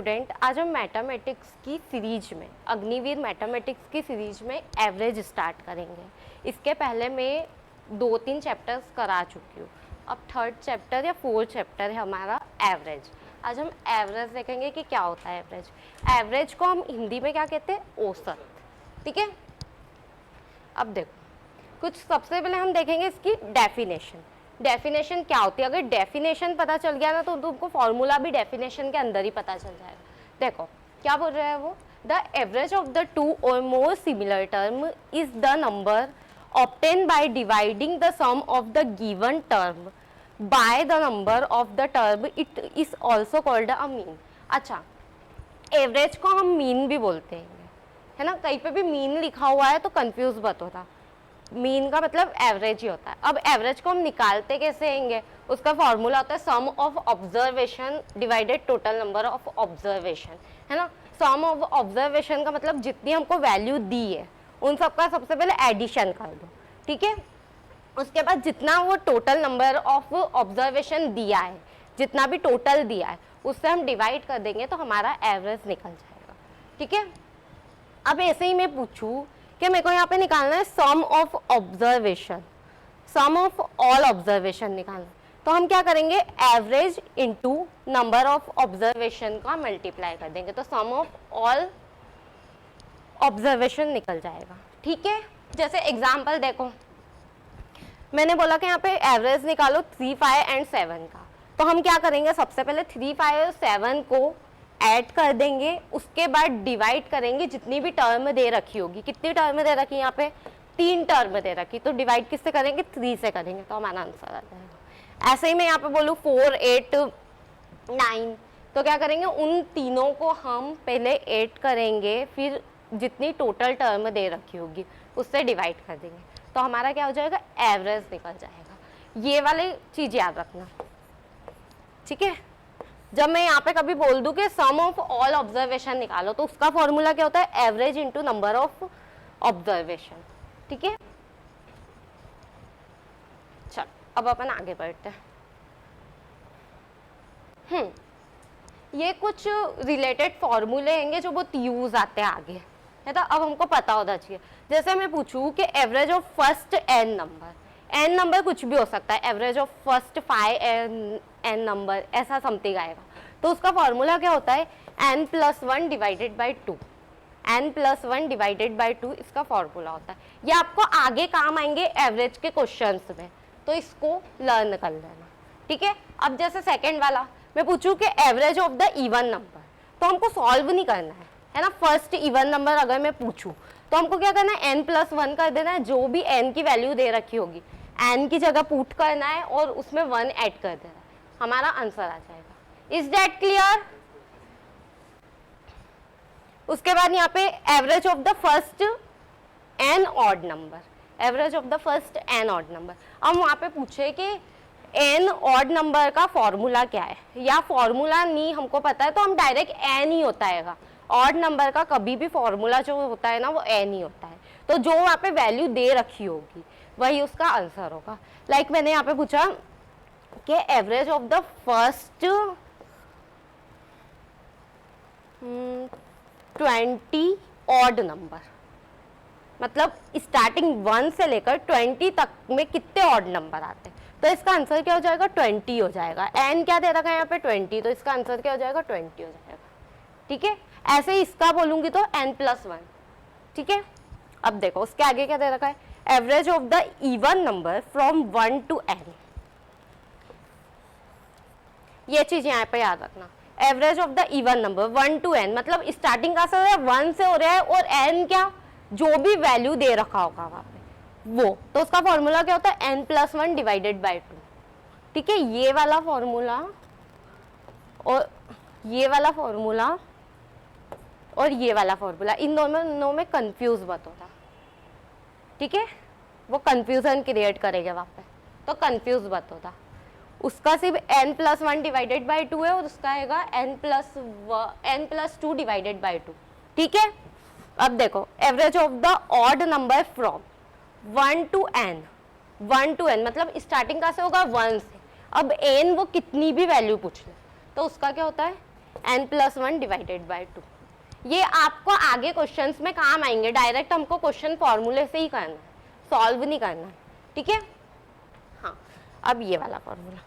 Student, आज हम mathematics की सीरीज में अग्निवीर मैथमेटिक्स की सीरीज में एवरेज स्टार्ट करेंगे। इसके पहले मैं 2-3 चैप्टर्स करा चुकी हूँ। अब थर्ड चैप्टर या फोर्थ चैप्टर है हमारा एवरेज। आज हम एवरेज देखेंगे कि क्या होता है एवरेज। एवरेज को हम हिंदी में क्या कहते हैं? औसत। ठीक है, अब देखो कुछ सबसे पहले हम देखेंगे इसकी डेफिनेशन। डेफिनेशन क्या होती है? अगर डेफिनेशन पता चल गया ना तो तुमको फॉर्मूला भी डेफिनेशन के अंदर ही पता चल जाएगा। देखो क्या बोल रहा है वो, the average of the two or more similar term is the number obtain by dividing the sum of the given term by the number of the term, it is also called a mean. अच्छा, average को हम mean भी बोलते हैं, है ना। कहीं पे भी मीन लिखा हुआ है तो कंफ्यूज मत होता, मीन का मतलब एवरेज ही होता है। अब एवरेज को हम निकालते कैसे हैंगे? उसका फॉर्मूला होता है sum of observation divided total number of observation, है ना। सम ऑफ ऑब्जर्वेशन का मतलब जितनी हमको वैल्यू दी है उन सबका सबसे पहले एडिशन कर दो, ठीक है। उसके बाद जितना वो टोटल नंबर ऑफ ऑब्जर्वेशन दिया है, जितना भी टोटल दिया है उससे हम डिवाइड कर देंगे तो हमारा एवरेज निकल जाएगा, ठीक है। अब ऐसे ही मैं पूछूं कि मेरे को यहाँ पे निकालना है sum of observation, sum of all observation निकालना, तो हम क्या करेंगे? Average into number of observation का मल्टीप्लाई कर देंगे तो सम ऑफ ऑल ऑब्जर्वेशन निकल जाएगा, ठीक है। जैसे एग्जांपल देखो, मैंने बोला कि यहाँ पे एवरेज निकालो 3, 5 एंड 7 का, तो हम क्या करेंगे? सबसे पहले 3, 5 और 7 को ऐड कर देंगे, उसके बाद डिवाइड करेंगे जितनी भी टर्म दे रखी होगी। कितनी टर्म दे रखी? यहाँ पे 3 टर्म दे रखी, तो डिवाइड किससे करेंगे? 3 से करेंगे तो हमारा आंसर आ जाएगा। ऐसे ही मैं यहाँ पे बोलूँ 4, 8, 9, तो क्या करेंगे? उन तीनों को हम पहले ऐड करेंगे, फिर जितनी टोटल टर्म दे रखी होगी उससे डिवाइड कर देंगे तो हमारा क्या हो जाएगा? एवरेज निकल जाएगा। ये वाली चीज याद रखना, ठीक है। जब मैं यहाँ पे कभी बोल दूं कि सम ऑफ ऑल ऑब्जर्वेशन निकालो तो उसका फॉर्मूला क्या होता है? Average into number of observation, ठीक है। चल अब अपन आगे बढ़ते हैं। ये कुछ रिलेटेड फॉर्मूले हैंगे जो बहुत यूज आते हैं आगे, है तो अब हमको पता होना चाहिए। जैसे मैं पूछूं कि average of first N number, N number कुछ भी हो सकता है, average of first 5 N number ऐसा समथिंग आएगा, तो उसका फॉर्मूला क्या होता है? n+1 divided by 2, n+1 divided by 2 इसका फॉर्मूला होता है। ये आपको आगे काम आएंगे एवरेज के क्वेश्चंस में, तो इसको लर्न कर लेना, ठीक है। अब जैसे सेकेंड वाला मैं पूछूं कि average of the even number, तो हमको सॉल्व नहीं करना है ना। फर्स्ट इवन नंबर अगर मैं पूछूं तो हमको क्या करना है? n+1 कर देना है, जो भी n की वैल्यू दे रखी होगी n की जगह पुट करना है और उसमें 1 ऐड कर देना है, हमारा आंसर आ जाएगा। Is that clear? उसके बाद यहाँ पे average of the first n odd number, average of the first n odd number. अब वहाँ पे पूछे कि n ऑड नंबर का फॉर्मूला क्या है, या फॉर्मूला नहीं हमको पता है तो हम डायरेक्ट n ही होता है। ऑड नंबर का कभी भी फॉर्मूला जो होता है ना वो n ही होता है, तो जो वहाँ पे वैल्यू दे रखी होगी वही उसका आंसर होगा। लाइक मैंने यहाँ पे पूछा कि average of the first 20 odd number, मतलब स्टार्टिंग 1 से लेकर 20 तक में कितने ऑड नंबर आते हैं, तो इसका आंसर क्या हो जाएगा? 20 हो जाएगा। n क्या दे रखा है यहाँ पे? 20, तो इसका आंसर क्या हो जाएगा? 20 हो जाएगा, ठीक है। ऐसे ही इसका बोलूंगी तो n+1, ठीक है। अब देखो उसके आगे क्या दे रखा है? Average of the even number from 1 to n, ये चीज यहाँ पे याद रखना। Average of the even number 1 to n, मतलब स्टार्टिंग का से 1 से हो रहा है और n क्या, जो भी वैल्यू दे रखा होगा वहां पे वो, तो उसका फॉर्मूला क्या होता है? n+1 डिवाइडेड बाई 2, ठीक है। ये वाला फॉर्मूला और ये वाला फॉर्मूला और ये वाला फॉर्मूला, इन दोनों में कंफ्यूज मत होता, ठीक है। वो कंफ्यूजन क्रिएट करेगा वहां पे, तो कंफ्यूज मत होता। उसका सिर्फ n+1 डिवाइडेड बाई 2 है और उसका आएगा n+2 डिवाइडेड बाई 2, ठीक है। अब देखो average of the odd number from 1 to n, 1 to n मतलब स्टार्टिंग का से होगा 1 से, अब n वो कितनी भी वैल्यू पूछ ले तो उसका क्या होता है? n+1 divided by 2। ये आपको आगे क्वेश्चंस में काम आएंगे, डायरेक्ट हमको क्वेश्चन फॉर्मूले से ही करना है, सॉल्व नहीं करना है, ठीक है। हाँ, अब ये वाला formula,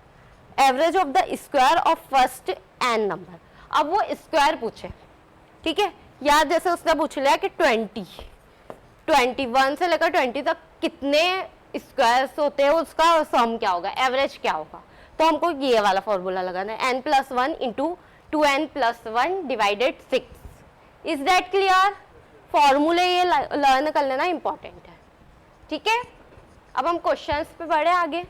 average of the square of first n number. अब वो स्क्वायर पूछे, ठीक है, या जैसे उसने पूछ लिया कि 21 से लेकर 20 तक कितने स्क्वायर्स होते हैं, उसका सम क्या होगा, एवरेज क्या होगा। तो हमको ये वाला फॉर्मूला लगाना है, n+1 into 2n+1 divided 6। Is that clear? फॉर्मूले ये लर्न कर लेना इंपॉर्टेंट है, ठीक है। अब हम क्वेश्चंस पे बढ़े आगे।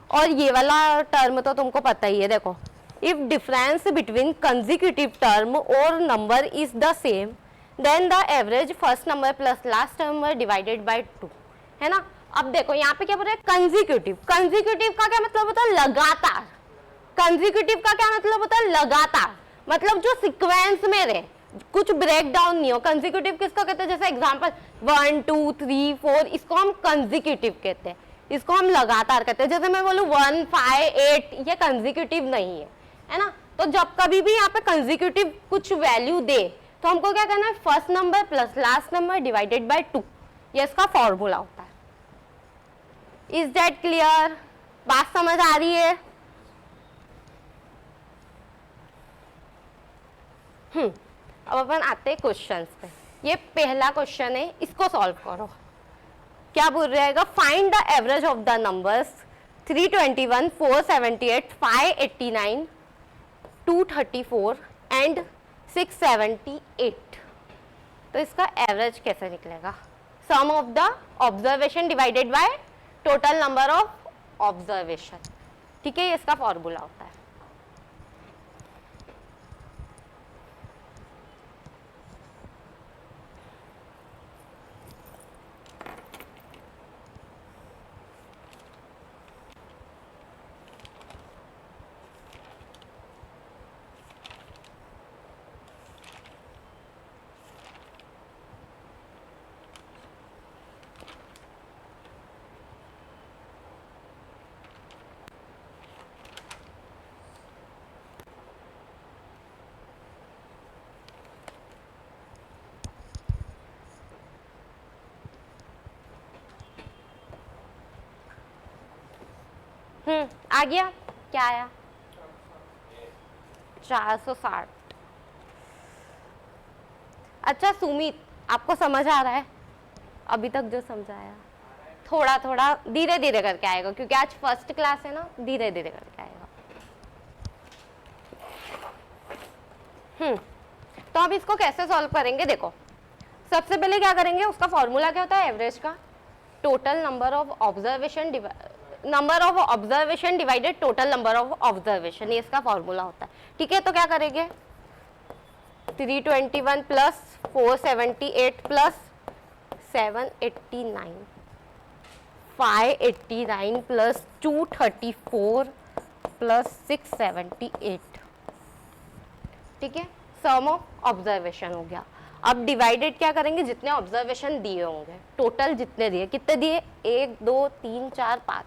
और ये वाला टर्म तो तुमको पता ही है, देखो, if difference between consecutive term or number is the same then the average first number plus last number divided by 2, है ना। अब देखो यहाँ पे क्या बोल रहे हैं, कंसेक्यूटिव। कंसेक्यूटिव का क्या मतलब होता है, लगातार। कंसेक्यूटिव का क्या मतलब होता है, लगातार, मतलब जो सीक्वेंस में रहे, कुछ ब्रेक डाउन नहीं हो। कंसेक्यूटिव किसको कहते हैं, जैसे एग्जांपल 1 2 3 4, इसको हम कंसेक्यूटिव कहते हैं, इसको हम लगातार कहते हैं। जैसे मैं बोलूं 1 5 8, ये कंसेक्यूटिव नहीं है, है ना। तो जब कभी भी यहाँ पे कंसेक्यूटिव कुछ वैल्यू दे तो हमको क्या करना है, first number plus last number divided by 2, ये इसका फॉर्मूला होता है। Is that clear? बात समझ आ रही है? अब अपन आते हैं क्वेश्चंस पे। ये पहला क्वेश्चन है, इसको सॉल्व करो। क्या बोल रहेगा, find the average of the numbers 321 478 589 234 and 678। तो इसका एवरेज कैसे निकलेगा, sum of the observation divided by total number of observation, ठीक है, ये इसका फॉर्मूला होता है। आ गया, क्या आया, 460। अच्छा सुमित, आपको समझ आ रहा है अभी तक जो समझाया? थोड़ा थोड़ा धीरे धीरे करके आएगा, क्योंकि आज फर्स्ट क्लास है ना, धीरे धीरे करके आएगा। तो अब इसको कैसे सॉल्व करेंगे, देखो, सबसे पहले क्या करेंगे, उसका फॉर्मूला क्या होता है, एवरेज का total number of observation divided total number of observation, ये इसका फॉर्मूला होता है, ठीक है। तो क्या करेंगे, 321 प्लस 478 प्लस 789 589 प्लस 234 प्लस 678, ठीक है, सम ऑफ ऑब्जर्वेशन हो गया। अब डिवाइडेड क्या करेंगे, जितने ऑब्जर्वेशन दिए होंगे, टोटल जितने दिए, कितने दिए, 1 2 3 4 5,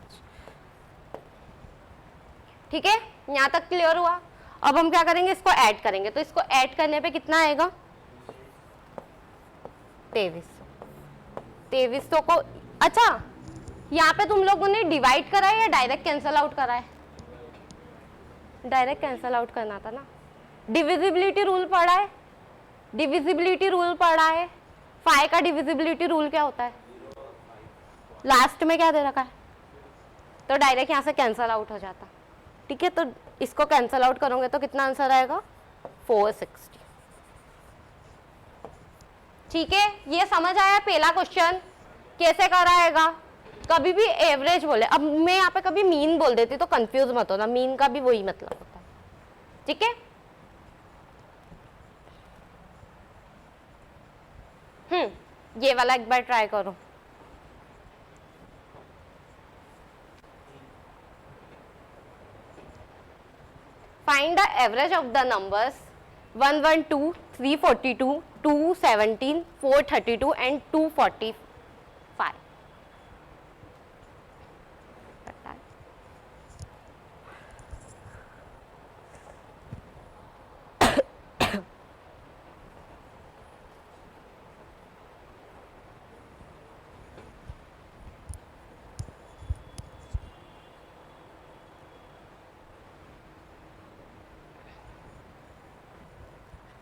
ठीक है, यहां तक क्लियर हुआ। अब हम क्या करेंगे, इसको ऐड करेंगे, तो इसको ऐड करने पे कितना आएगा, 2300 को। अच्छा, यहाँ पे तुम लोगों ने डिवाइड करा है या डायरेक्ट कैंसल आउट करा है? डायरेक्ट कैंसल आउट करना था ना। डिविजिबिलिटी रूल पढ़ा है, डिविजिबिलिटी रूल पढ़ा है। 5 का डिविजिबिलिटी रूल क्या होता है, लास्ट में क्या दे रखा है, तो डायरेक्ट यहाँ से कैंसल आउट हो जाता, ठीक है। तो इसको कैंसल आउट करोगे तो कितना आंसर आएगा, 460, ठीक है। ये समझ आया पहला क्वेश्चन कैसे कराएगा। कभी भी एवरेज बोले, अब मैं यहाँ पे कभी मीन बोल देती तो कंफ्यूज मत होना, मीन का भी वही मतलब होता है, ठीक है। ये वाला एक बार ट्राई करो। Find the average of the numbers 112, 342, 217, 432 and 245.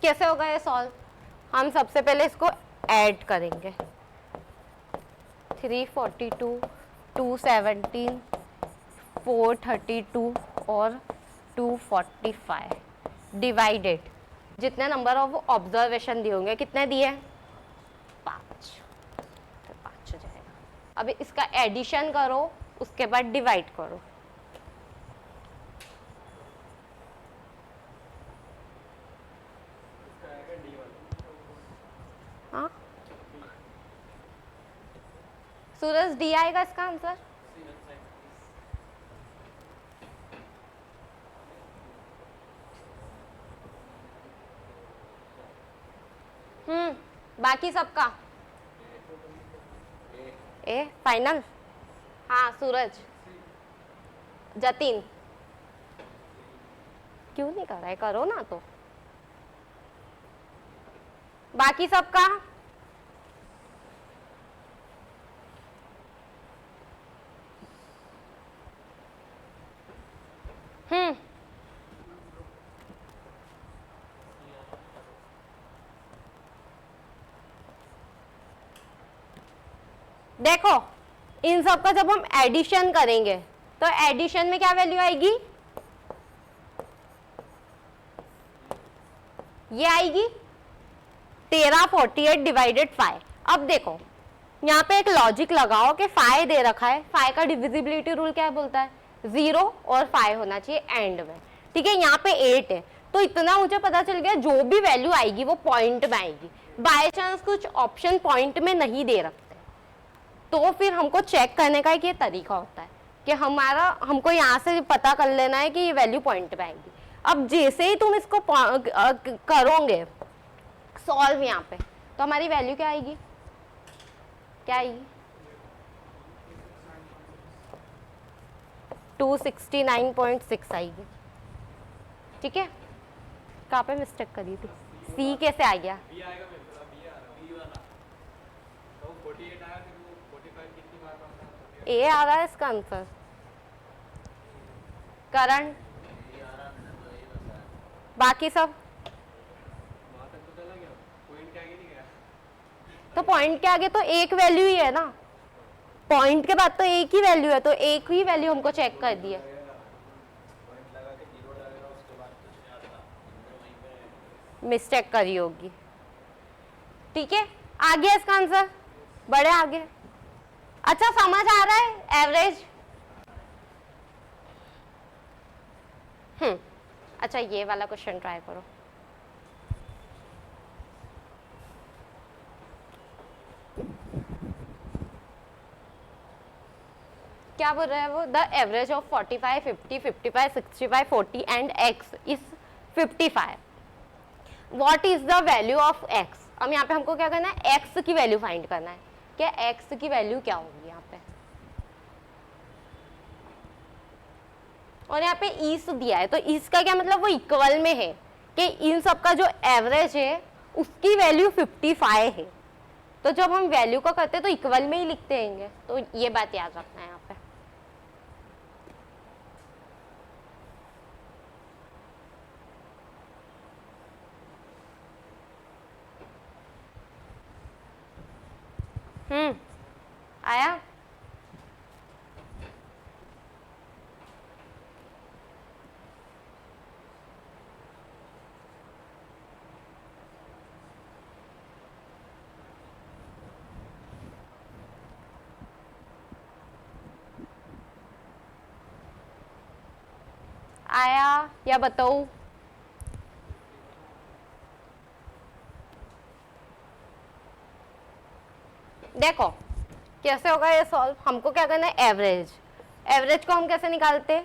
कैसे होगा ये सॉल्व? हम सबसे पहले इसको ऐड करेंगे, 342, 217, 432 और 245 डिवाइडेड, जितने नंबर ऑफ ऑब्जर्वेशन दिए होंगे, कितने दिए? 5, तो 5 हो जाएगा। अभी इसका एडिशन करो, उसके बाद डिवाइड करो। हाँ सूरज, डी आएगा इसका आंसर? बाकी सबका ए फाइनल। हाँ सूरज, जतिन क्यों नहीं कर रहा है? करो ना तो। बाकी सबका देखो, इन सब का जब हम एडिशन करेंगे तो एडिशन में क्या वैल्यू आएगी? ये आएगी 1348 डिवाइडेड 5। अब देखो यहाँ पे एक लॉजिक लगाओ कि 5 दे रखा है, 5 का डिविजिबिलिटी रूल क्या बोलता है? 0 और 5 होना चाहिए एंड में, ठीक है। यहाँ पे 8 है, तो इतना मुझे पता चल गया जो भी वैल्यू आएगी वो पॉइंट में आएगी। बाय चांस कुछ ऑप्शन पॉइंट में नहीं दे रखते तो फिर हमको चेक करने का एक ये तरीका होता है कि हमको यहाँ से पता कर लेना है कि ये वैल्यू पॉइंट पे आएगी। अब जैसे ही तुम इसको करोगे सॉल्व यहाँ पे, तो हमारी वैल्यू क्या आएगी? क्या आएगी? 269.6 आएगी, ठीक है। कहाँ पे मिस्टेक करी थी? सी कैसे आ गया? ए आ रहा है इसका आंसर। करण, बाकी सब तो पॉइंट के आगे तो एक वैल्यू ही है ना, पॉइंट के बाद तो एक ही वैल्यू है, तो एक ही वैल्यू हमको चेक कर दी है। मिस्टेक करी होगी, ठीक है। आ गया इसका आंसर, बड़े आगे। अच्छा समझ आ रहा है एवरेज? अच्छा ये वाला क्वेश्चन ट्राई करो। क्या बोल रहा है वो? The average of 45, 50, 55, 65, 40 and x is 55। What is the value of x? अब यहाँ पे हमको क्या करना है? x की वैल्यू फाइंड करना है। क्या x की वैल्यू क्या होगी यहाँ पे? और यहाँ पे ईस दिया है, तो ईस का क्या मतलब? वो इक्वल में है कि इन सब का जो एवरेज है उसकी वैल्यू 55 है। तो जब हम वैल्यू को करते हैं तो इक्वल में ही लिखते हैं, तो ये बात याद रखना है यहाँ पे। आया? आया या बताऊं? देखो कैसे होगा ये सॉल्व। हमको क्या करना है? एवरेज। एवरेज को हम कैसे निकालते?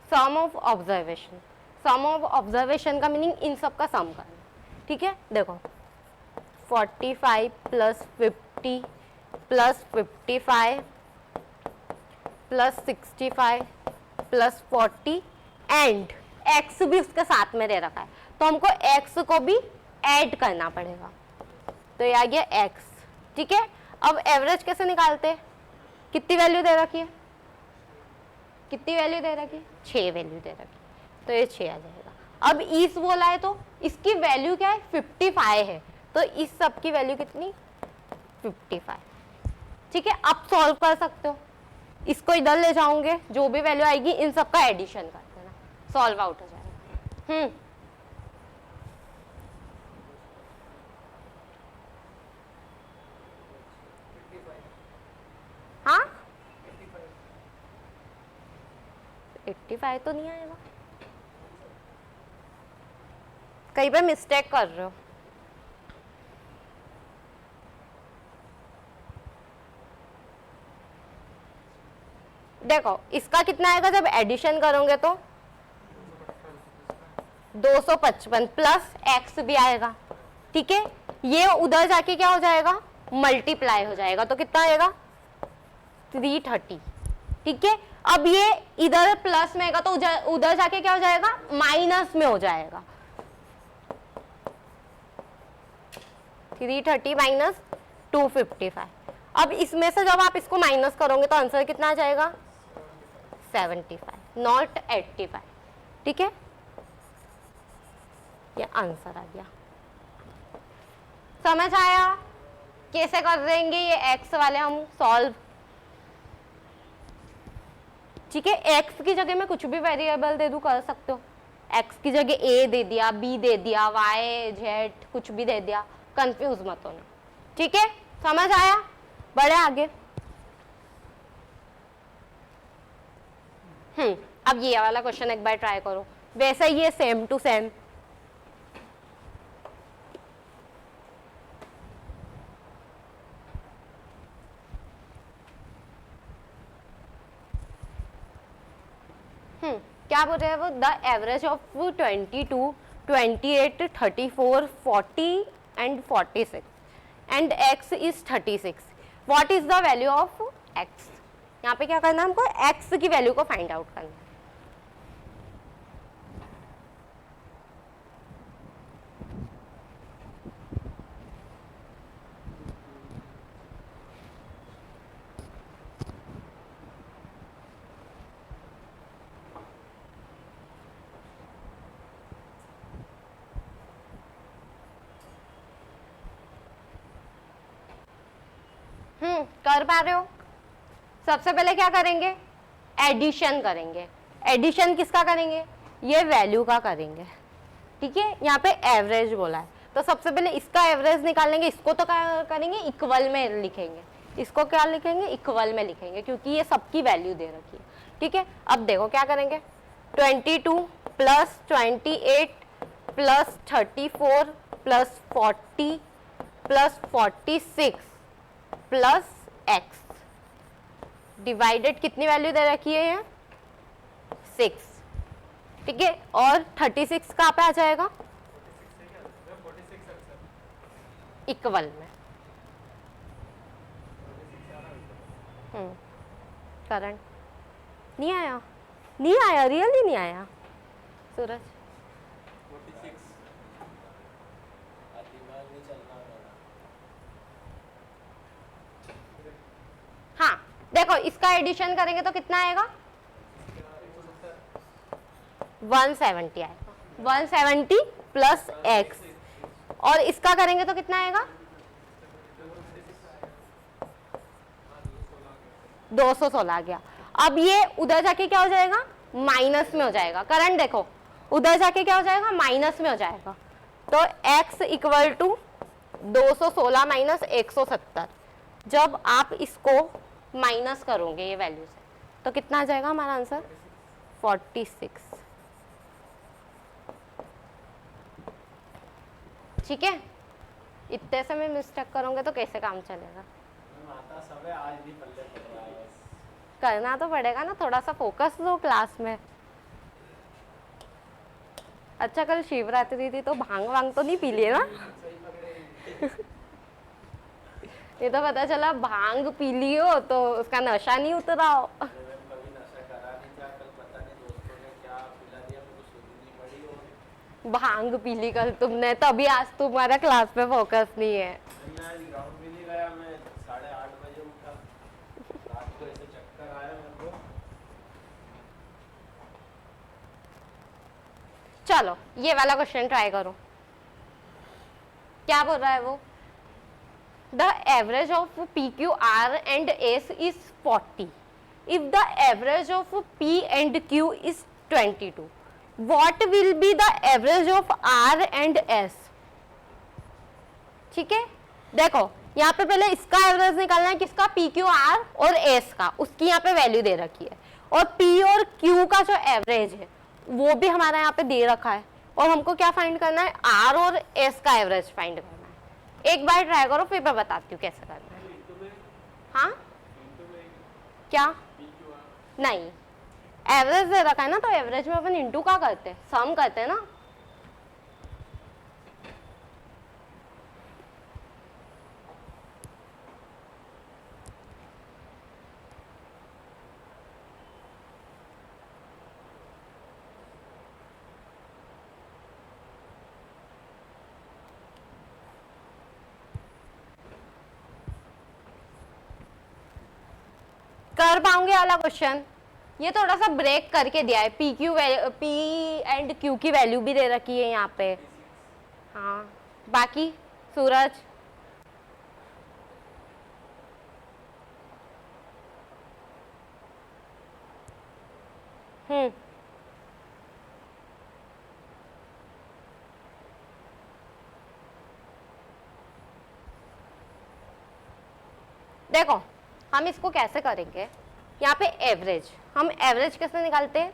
Sum of observation. Sum of observation का मीनिंग इन सब का सम करना, ठीक है। देखो 45 plus 50 plus 55 plus 65 plus 40 and x भी उसके साथ में दे रखा है, तो हमको x को भी ऐड करना पड़ेगा। तो ये आ गया x, ठीक है। अब एवरेज कैसे निकालते? कितनी वैल्यू दे रखी है? कितनी वैल्यू दे रखी है? 6 वैल्यू दे रखी है, तो ये 6 आ जाएगा। अब इस बोला है तो इसकी वैल्यू क्या है 55 है, तो इस सब की वैल्यू कितनी 55। ठीक है, अब सॉल्व कर सकते हो, इसको इधर ले जाओगे, जो भी वैल्यू आएगी इन सब का एडिशन कर देना, सॉल्व आउट हो जाएगा। हाँ 85 तो नहीं आएगा, कहीं पे मिस्टेक कर रहे हो। देखो इसका कितना आएगा जब एडिशन करोगे तो 255 प्लस एक्स भी आएगा। ठीक है, ये उधर जाके क्या हो जाएगा मल्टीप्लाई हो जाएगा, तो कितना आएगा 330। ठीक है, अब ये इधर प्लस में आएगा तो उधर जाके क्या हो जाएगा माइनस में हो जाएगा, 330 माइनस 255। अब इसमें से जब आप इसको माइनस करोगे तो आंसर कितना आ जाएगा 75, नॉट 85। ठीक है, ये आंसर आ गया। समझ आया कैसे कर देंगे ये एक्स वाले हम सॉल्व। ठीक है, एक्स की जगह में कुछ भी वेरिएबल दे दूं कर सकते हो, एक्स की जगह ए दे दिया, बी दे दिया, वाई जेड कुछ भी दे दिया, कंफ्यूज मत होना। ठीक है, समझ आया, बढ़े आगे। अब ये वाला क्वेश्चन एक बार ट्राई करो, वैसे ये सेम टू सेम। क्या बोल रहे हैं वो, the average of 22, 28, 34, 40 and 46 and x is 36, what is the value of x। यहाँ पे क्या करना है हमको x की वैल्यू को फाइंड आउट करना है। कर पा रहे हो। सबसे पहले क्या करेंगे एडिशन करेंगे। एडिशन किसका करेंगे, ये वैल्यू का करेंगे। ठीक है, यहाँ पे एवरेज बोला है तो सबसे पहले इसका एवरेज निकालेंगे, इसको तो क्या करेंगे इक्वल में लिखेंगे, इसको क्या लिखेंगे इक्वल में लिखेंगे क्योंकि ये सबकी वैल्यू दे रखी है। ठीक है, अब देखो क्या करेंगे 22 plus 28 plus 34 plus 40 plus 46 plus x divided कितनी वैल्यू दे रखी है ये 6। ठीक है, और 36 कहाँ पे आ जाएगा इक्वल में। करंट नहीं आया, नहीं आया, रियली नहीं आया सूरज। हाँ देखो इसका एडिशन करेंगे तो कितना आएगा 170 आएगा, 170 प्लस एक्स, और इसका करेंगे तो कितना आएगा 216 आ गया। अब ये उधर जाके क्या हो जाएगा माइनस में हो जाएगा, करंट देखो उधर जाके क्या हो जाएगा माइनस में हो जाएगा, तो x इक्वल टू 216 माइनस 170। जब आप इसको माइनस करोगे ये वैल्यू से तो कितना आ जाएगा हमारा आंसर 46। ठीक है, इतने से में मिस्टेक करोगे तो कैसे काम चलेगा। करना तो पड़ेगा ना, थोड़ा सा फोकस दो क्लास में। अच्छा कल शिवरात्रि थी तो भांग वांग तो नहीं पी लिए ना ये तो पता चला भांग पी लियो तो उसका नशा नहीं उतरा हो भांग पी ली कल तुमने तभी आज तुम्हारा क्लास पे फोकस नहीं है। चलो ये वाला क्वेश्चन ट्राई करो। क्या बोल रहा है वो? The average of P Q R and S is 40 if the average of P and Q is 22 what will be the average of R and S. ठीक है, देखो यहाँ पे पहले इसका एवरेज निकालना है, किसका? पी क्यू आर और एस का, उसकी यहाँ पे वैल्यू दे रखी है, और पी और क्यू का जो एवरेज है वो भी हमारा यहाँ पे दे रखा है, और हमको क्या फाइंड करना है? आर और एस का एवरेज फाइंड करना है। एक बार ट्राई करो फिर मैं बताती हूँ कैसे करना है। हाँ क्या? नहीं, एवरेज दे रखा है ना, तो एवरेज में अपन इंटू का करते हैं, सम करते हैं ना। कर पाऊंगे वाला क्वेश्चन? ये थोड़ा सा ब्रेक करके दिया है, पी एंड क्यू की वैल्यू भी दे रखी है यहाँ पे। हाँ बाकी सूरज? देखो हम इसको कैसे करेंगे, यहाँ पे एवरेज, हम एवरेज कैसे निकालते हैं?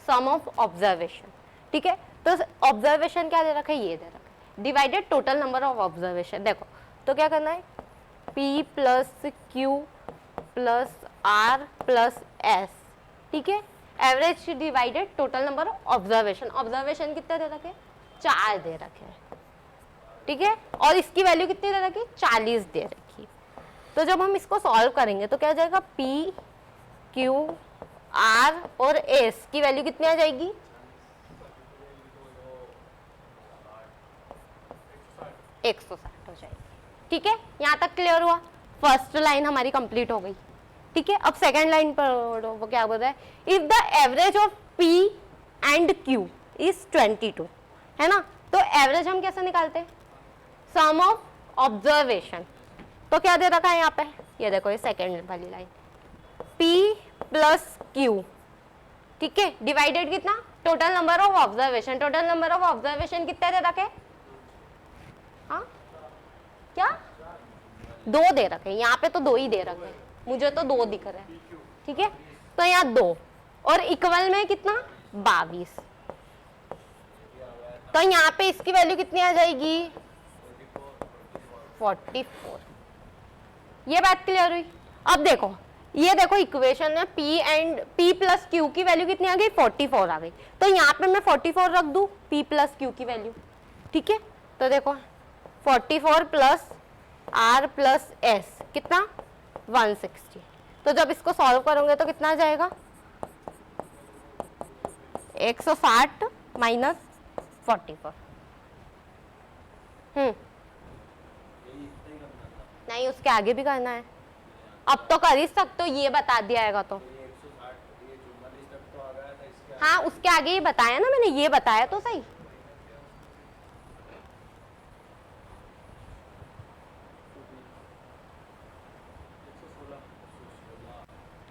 Sum of observation. ठीक है, तो ऑब्जर्वेशन क्या दे रखा है? ये दे रखा है, divided total number of observation. देखो तो क्या करना है? P plus Q plus R plus S. ठीक है, average divided total number of observation. Observation कितने दे रखे? 4 दे रखे हैं। ठीक है, और इसकी वैल्यू कितनी दे रखी? 40 दे रखी। तो जब हम इसको सॉल्व करेंगे तो क्या आ जाएगा? P क्यू आर और एस की वैल्यू कितनी आ जाएगी? 160 हो जाएगी। ठीक है, यहाँ तक क्लियर हुआ? फर्स्ट लाइन हमारी कंप्लीट हो गई। ठीक है, अब सेकेंड लाइन पर वो क्या बोल रहा है? If the average of P and Q is 22, है ना, तो एवरेज हम कैसे निकालते हैं? Sum of observation. तो क्या दे रखा है यहाँ पे? ये देखो, ये सेकेंड वाली लाइन, P प्लस क्यू। ठीक है, डिवाइडेड कितना? Total number of observation. Total number of observation कितने दे रखे? हाँ क्या? 2 दे रखे, यहाँ पे तो 2 ही दे रखे, मुझे तो 2 दिख रहे हैं। ठीक है, तो यहाँ 2 और इक्वल में कितना? 22। तो यहाँ पे इसकी वैल्यू कितनी आ जाएगी? 44। ये बात क्लियर हुई? अब देखो, ये देखो इक्वेशन में P प्लस क्यू की वैल्यू कितनी आ गई? 44 आ गई। तो यहाँ पे मैं 44 रख दूं, P प्लस क्यू की वैल्यू। ठीक है, तो देखो 44 प्लस R प्लस S कितना? 160। तो जब इसको सॉल्व करोगे तो कितना आ जाएगा? 160 माइनस 44। नहीं, उसके आगे भी करना है। अब तो कर ही सकते हो, ये बता दिया है तो। हाँ, उसके आगे ही बताया ना मैंने, ये बताया तो सही।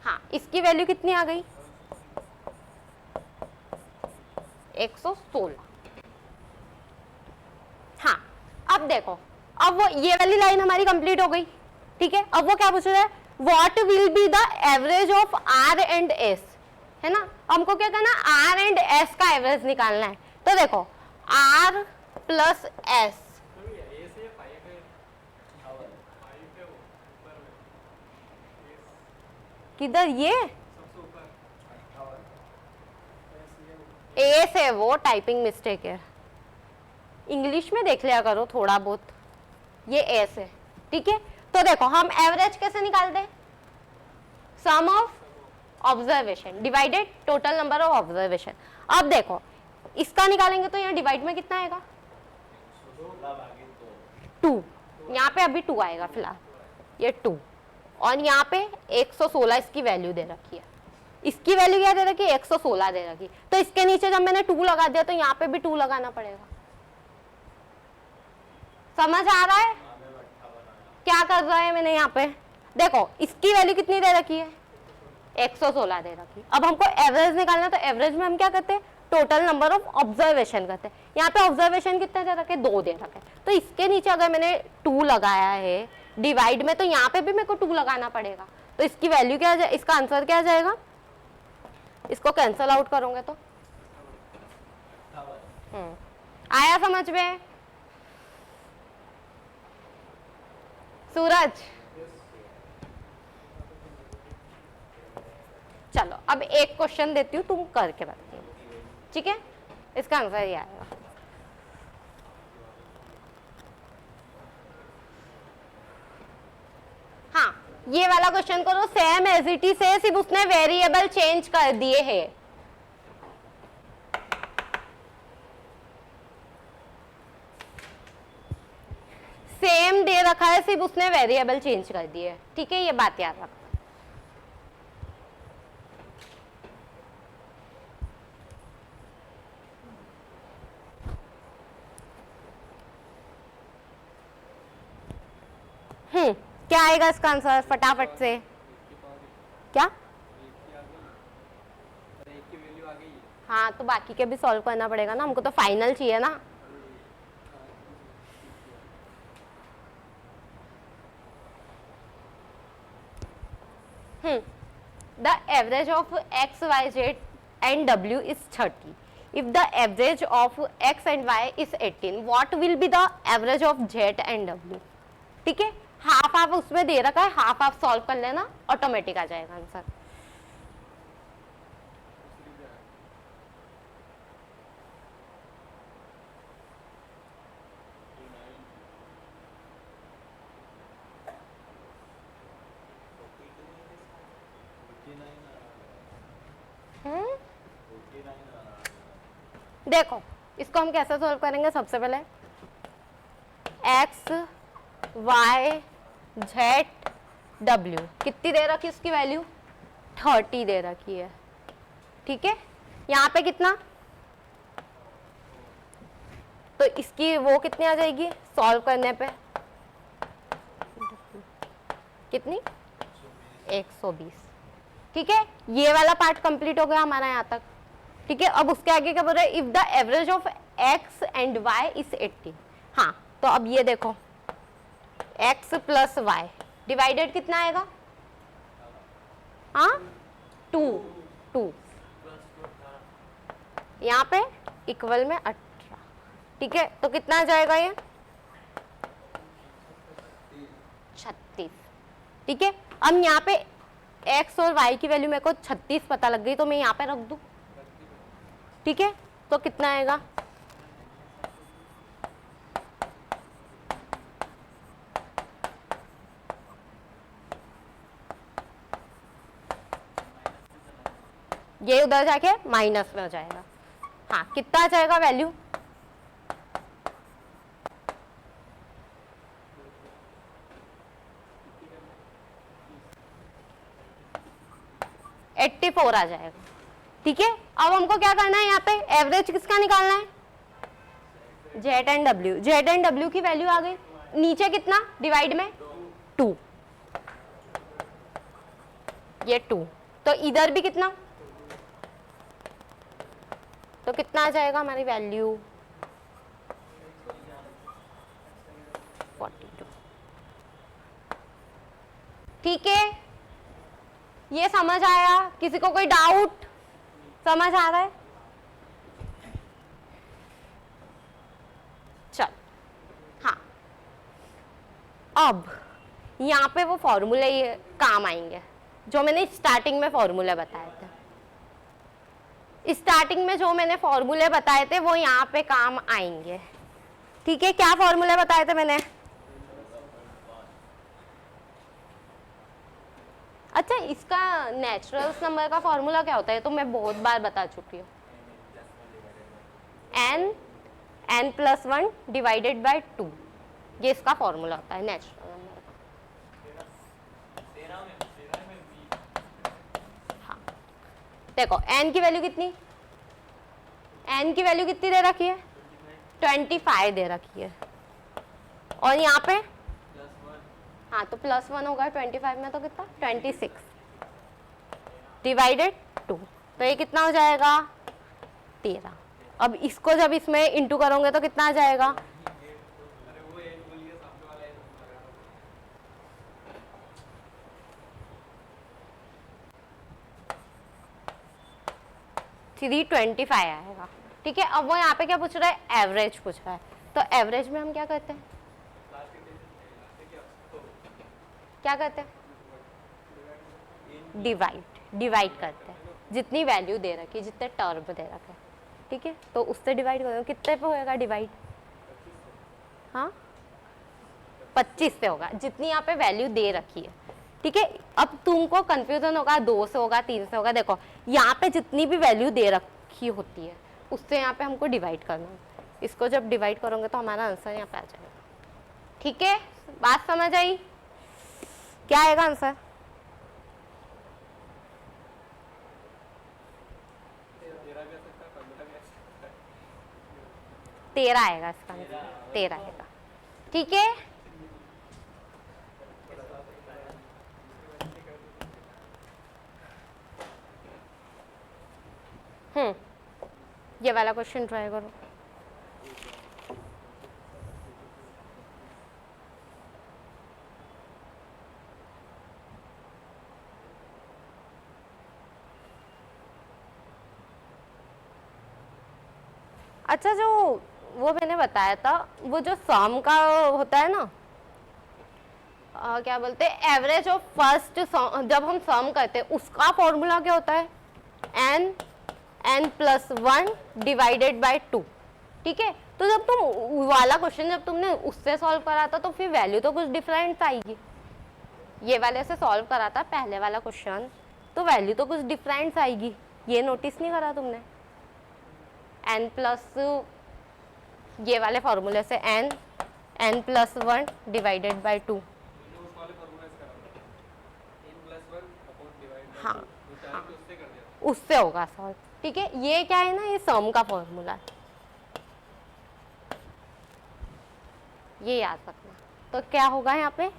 हाँ, इसकी वैल्यू कितनी आ गई? 116। हाँ, अब देखो, अब वो ये वाली लाइन हमारी कंप्लीट हो गई। ठीक है, अब वो क्या पूछ रहा है? What will be the average of R and S, है ना। हमको क्या करना? आर एंड एस का एवरेज निकालना है। तो देखो आर प्लस एस, किधर? ये एस है, वो टाइपिंग मिस्टेक है, इंग्लिश में देख लिया करो थोड़ा बहुत। ये एस है। ठीक है, तो देखो हम एवरेज कैसे निकालते हैं? Sum of observation divided total number of observation. अब देखो इसका निकालेंगे तो यहाँ डिवाइड में कितना आएगा? 2। यहाँ पे अभी 2 आएगा फिलहाल, ये 2, और यहाँ पे 116 इसकी वैल्यू दे रखी है। इसकी वैल्यू क्या दे रखी, 116 दे रखी। तो इसके नीचे जब मैंने 2 लगा दिया तो यहाँ पे भी 2 लगाना पड़ेगा। समझ आ रहा है क्या कर रहा है मैंने यहाँ पे? देखो इसकी वैल्यू कितनी दे रखी है, 116 दे रखी। अब हमको एवरेज निकालना, तो एवरेज में हम क्या करते हैं, टोटल नंबर ऑफ ऑब्जर्वेशन करते हैं। यहाँ पे ऑब्जर्वेशन कितने दे रखे, 2 दे रखे। तो इसके नीचे अगर मैंने 2 लगाया है डिवाइड में, तो यहाँ पे भी मेरे को 2 लगाना पड़ेगा। तो इसकी वैल्यू क्या है, इसका आंसर क्या जाएगा, इसको कैंसल आउट करोगे तो आया समझ में? सूरज चलो अब एक क्वेश्चन देती हूँ, तुम करके बताओ, ठीक है? इसका आंसर ये आएगा। हाँ, ये वाला क्वेश्चन करो, सेम एज इट इज है, सिर्फ उसने वेरिएबल चेंज कर दिए हैं। सेम दे रखा है, सिर्फ उसने वेरिएबल चेंज कर दिए, ठीक है? ये बात याद रखो। क्या आएगा इसका आंसर फटाफट से? क्या? हाँ, तो बाकी के भी सॉल्व करना पड़ेगा ना, हमको तो फाइनल चाहिए ना। The average of x, y, z and w is 30. If the average of x and y is 18, what will be the average of z and w? ठीक है, हाफ हाफ उसमें दे रखा है, हाफ हाफ सॉल्व कर लेना, automatic आ जाएगा answer. देखो इसको हम कैसे सॉल्व करेंगे, सबसे पहले x, y, z, w कितनी दे रखी, उसकी वैल्यू 30 दे रखी है, ठीक है? यहाँ पे कितना, तो इसकी वो कितनी आ जाएगी सॉल्व करने पे, कितनी, 120, ठीक है? ये वाला पार्ट कंप्लीट हो गया हमारा यहाँ तक, ठीक है? अब उसके आगे क्या बोल रहा है, if the average of x and y is 80। हाँ, तो अब ये देखो x प्लस वाई डिवाइडेड कितना आएगा, हाँ 2 यहाँ पे इक्वल में 18, ठीक है? तो कितना आ जाएगा ये 36, ठीक है? अब यहाँ पे x और y की वैल्यू मेरे को 36 पता लग गई, तो मैं यहाँ पे रख दूं, ठीक है? तो कितना आएगा, ये उधर जाके माइनस में हो जाएगा। हाँ, कितना आ जाएगा वैल्यू, 84 आ जाएगा, ठीक है? अब हमको क्या करना है, यहाँ पे एवरेज किसका निकालना है, Z and W. Z and W की वैल्यू आ गई, नीचे कितना डिवाइड में 2, ये 2, तो इधर भी कितना, तो कितना आ जाएगा हमारी वैल्यू 42, ठीक है? ये समझ आया? किसी को कोई डाउट, समझ आ रहा है? चल, हाँ, अब यहाँ पे वो फॉर्मूले ये काम आएंगे जो मैंने स्टार्टिंग में फॉर्मूले बताए थे। स्टार्टिंग में जो मैंने फॉर्मूले बताए थे वो यहाँ पे काम आएंगे, ठीक है? क्या फॉर्मूले बताए थे मैंने? अच्छा, इसका नेचुरल नंबर का फॉर्मूला क्या होता है, तो मैं बहुत बार बता चुकी हूँ, n+1 डिवाइडेड बाय 2, ये इसका फॉर्मूला होता है नेचुरल नंबर का। हाँ, देखो n की वैल्यू कितनी, n की वैल्यू कितनी दे रखी है, 25 दे रखी है, और यहाँ पे हाँ तो +1 होगा 25 में, तो कितना 26 डिवाइडेड 2, तो ये कितना हो जाएगा 13। अब इसको जब इसमें इंटू करोगे तो कितना आ जाएगा, सीधी 25 आएगा। ठीक है, अब वो यहाँ पे क्या पूछ रहा है, एवरेज पूछ रहा है, तो एवरेज में हम क्या करते हैं, क्या करते हैं, डिवाइड करते हैं, जितनी वैल्यू दे रखी है, जितने टर्म दे रखे हैं, ठीक है, तो उससे डिवाइड करोगे, कितने पे होएगा डिवाइड, हाँ 25 से होगा, जितनी यहाँ पे वैल्यू दे रखी है। ठीक है, अब तुमको कंफ्यूजन होगा 2 से होगा 3 से होगा, देखो यहाँ पे जितनी भी वैल्यू दे रखी होती है उससे यहाँ पे हमको डिवाइड करना है, इसको जब डिवाइड करोगे तो हमारा आंसर यहाँ पे आ जाएगा। ठीक है, बात समझ आई, क्या आएगा आंसर, तेरह आएगा इसका आंसर, 13 आएगा। ठीक है, ये वाला क्वेश्चन ट्राई करो। अच्छा, जो वो मैंने बताया था, वो जो सम का होता है ना, क्या बोलते हैं, एवरेज ऑफ फर्स्ट, जब हम सम करते हैं उसका फॉर्मूला क्या होता है, n+1 डिवाइडेड बाय 2। ठीक है, तो जब तुम वाला क्वेश्चन जब तुमने उससे सॉल्व करा था तो फिर वैल्यू तो कुछ डिफरेंट आएगी, ये वाले से सॉल्व करा था पहले वाला क्वेश्चन तो वैल्यू तो कुछ डिफरेंट आएगी, ये नोटिस नहीं करा तुमने, n प्लस ये वाले फॉर्मूले से n+1 डिवाइडेड बाय 2, हाँ हाँ उससे होगा सॉल्व। ठीक है, ये क्या है ना, ये सम का फॉर्मूला है, ये याद रखना। तो क्या होगा यहाँ पे,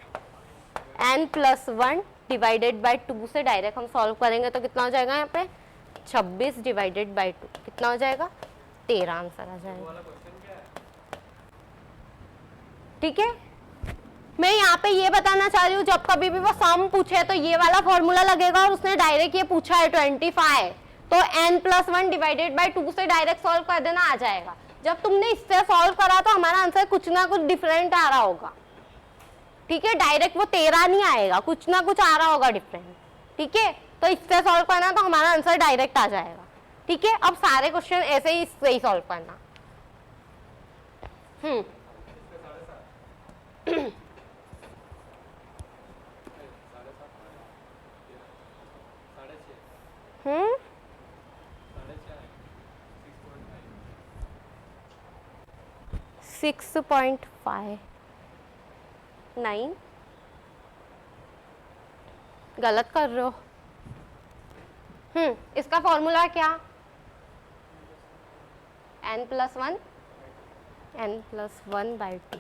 n+1 डिवाइडेड बाय 2 से डायरेक्ट हम सॉल्व करेंगे तो कितना हो जाएगा यहाँ पे, 26 डिवाइडेड बाय 2 कितना हो जाएगा, 13 आंसर आ जाएगा। ठीक है, मैं यहाँ पे ये बताना चाह रही हूँ, जब कभी भी वो सम पूछे तो ये वाला फॉर्मूला लगेगा, और उसने डायरेक्ट ये पूछा है 25, तो n+1 डिवाइडेड बाय 2 से डायरेक्ट सॉल्व कर देना, आ जाएगा। जब तुमने इससे सॉल्व करा तो हमारा आंसर कुछ ना कुछ डिफरेंट आ रहा होगा। ठीक है, डायरेक्ट वो 13 नहीं आएगा, कुछ ना कुछ आ रहा होगा डिफरेंट। ठीक है, तो इससे सॉल्व करना तो हमारा आंसर डायरेक्ट आ जाएगा। ठीक है, अब सारे क्वेश्चन ऐसे ही इससे ही सॉल्व करना। हम्म 6.5 9 गलत कर रहे हो। इसका फॉर्मूला क्या, n+1 बाय 2,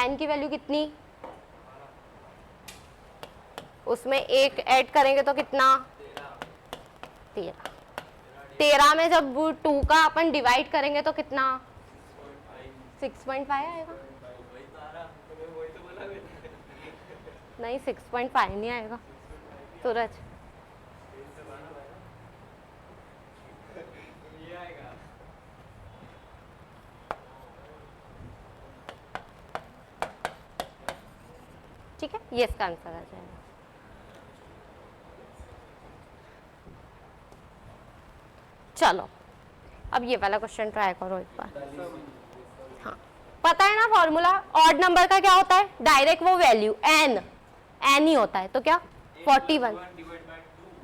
n की वैल्यू कितनी, उसमें एक ऐड करेंगे तो कितना, 13। 13 में जब 2 का अपन डिवाइड करेंगे तो कितना, 6.5 आएगा, नहीं 6.5 नहीं आएगा सूरज, ठीक है, ये इसका आंसर आ जाएगा। चलो अब ये वाला क्वेश्चन ट्राई करो एक बार। हाँ, पता है ना फॉर्मूला, ऑड नंबर का क्या होता है, डायरेक्ट वो वैल्यू n ही होता है, तो क्या 41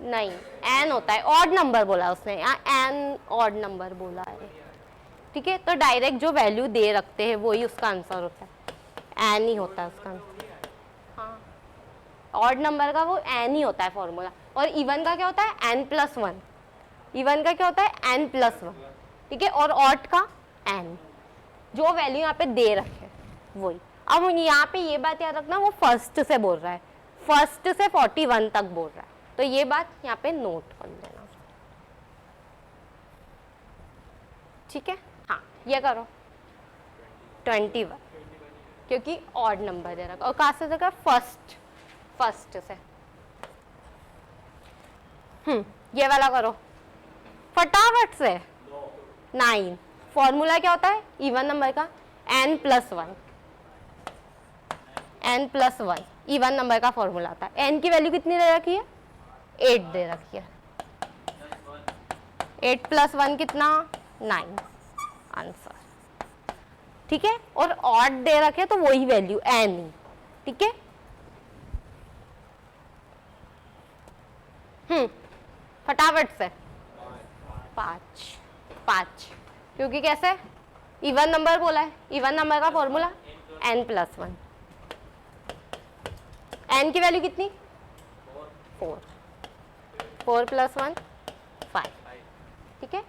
नहीं n होता है, ऑड नंबर बोला उसने, यहाँ n ऑड नंबर बोला है। ठीक है, तो डायरेक्ट जो वैल्यू दे रखते हैं वही उसका आंसर होता है, n ही होता है उसका आंसर। हाँ ऑड नंबर का वो n ही होता है फॉर्मूला, और इवन का क्या होता है n+1, इवन का क्या होता है n+1, ठीक है, और ऑड का n, जो वैल्यू यहाँ पे दे रखे वही। अब यहाँ पे ये बात याद रखना, वो फर्स्ट से बोल रहा है, फर्स्ट से 41 तक बोल रहा है, तो ये बात यहाँ पे नोट कर लेना, ठीक है। हाँ ये करो 21, क्योंकि ऑड नंबर दे रखा, और कहाँ से देखा, फर्स्ट से। ये वाला करो फटाफट से। 9, फॉर्मूला क्या होता है इवन नंबर का, n+1, n+1 इवन नंबर का फॉर्मूला होता है। n की वैल्यू कितनी दे रखी है, 8 दे रखी है, 8+1 कितना, 9 आंसर, ठीक है। और ऑड दे रखे तो वही वैल्यू n ही, ठीक है। फटाफट से 5, क्योंकि कैसे इवन नंबर बोला है, इवन नंबर का फॉर्मूला n+1, n की वैल्यू कितनी 4, 4+1 5, ठीक है।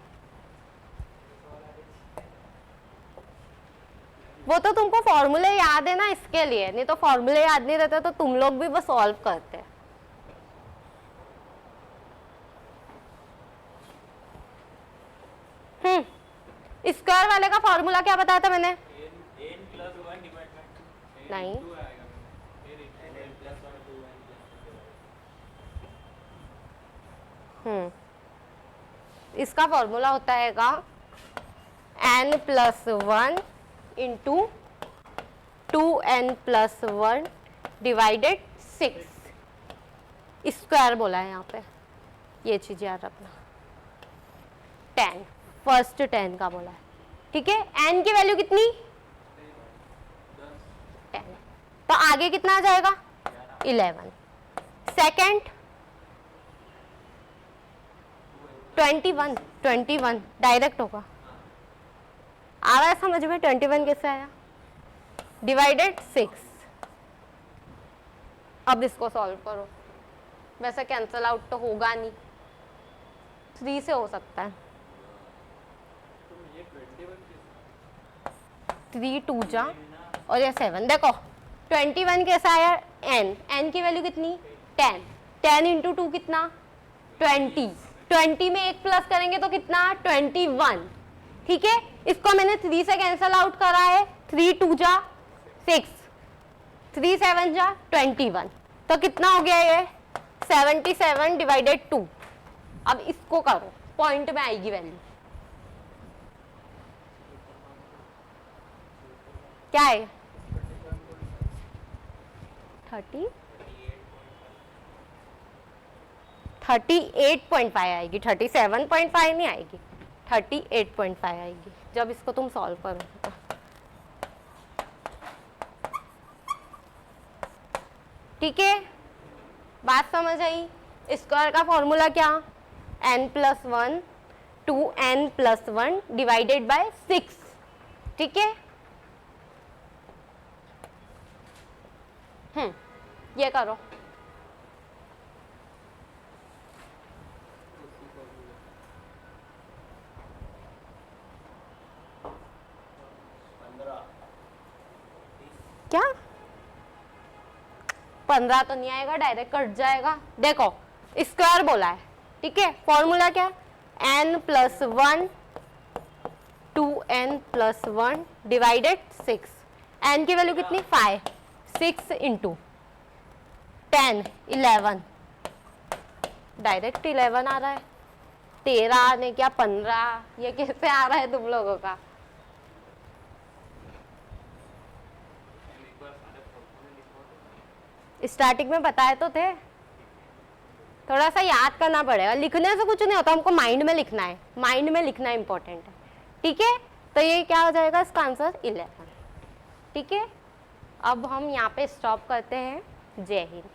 वो तो तुमको फॉर्मूले याद है ना इसके लिए, नहीं तो फॉर्मूले याद नहीं रहते तो तुम लोग भी बस सॉल्व करते हैं। स्क्वायर वाले का फॉर्मूला क्या बताया था मैंने, नहीं इसका फॉर्मूला होता है n+1 into 2n+1 divided 6, square बोला है यहाँ पे, ये चीज याद रखना। 10, फर्स्ट 10 का बोला है, ठीक है। n की वैल्यू कितनी 10, तो आगे कितना आ जाएगा 11, सेकंड 21 डायरेक्ट होगा, आ रहा है समझ में 21 कैसे आया, डिवाइडेड 6। अब इसको सॉल्व करो, वैसे कैंसल आउट तो होगा नहीं, 3 से हो सकता है, 3 2 जा और ये 7, देखो 21 कैसा आया, n की वैल्यू कितनी 10, 10 इंटू 2 कितना 20, 20 में 1 प्लस करेंगे तो कितना 21, ठीक है। इसको मैंने 3 से कैंसल आउट करा है, 3 2 जा 6, 3 7 जा 21, तो कितना हो गया ये 77 डिवाइडेड 2। अब इसको करो, पॉइंट में आएगी वैल्यू, क्या है 38.5 आएगी, 37.5 नहीं आएगी, 38.5 आएगी जब इसको तुम सॉल्व करो। ठीक है, बात समझ आई। स्क्वायर का फॉर्मूला क्या, n+1 2n+1 डिवाइडेड बाय 6, ठीक है। ये करो, क्या 15 तो नहीं आएगा, डायरेक्ट कट जाएगा। देखो स्क्वायर बोला है, ठीक है, फॉर्मूला क्या n+1 2n+1 डिवाइडेड 6, n की वैल्यू कितनी 5, 6 इंटू 10 11, डायरेक्ट 11 आ रहा है, 13 ने क्या 15, ये कैसे आ रहा है तुम लोगों का। स्टार्टिंग में बताए तो थे, थोड़ा सा याद करना पड़ेगा, लिखने से कुछ नहीं होता, हमको माइंड में लिखना है, माइंड में लिखना इंपॉर्टेंट है, ठीक है। तो ये क्या हो जाएगा इसका आंसर 11, ठीक है। अब हम यहाँ पे स्टॉप करते हैं। जय हिंद।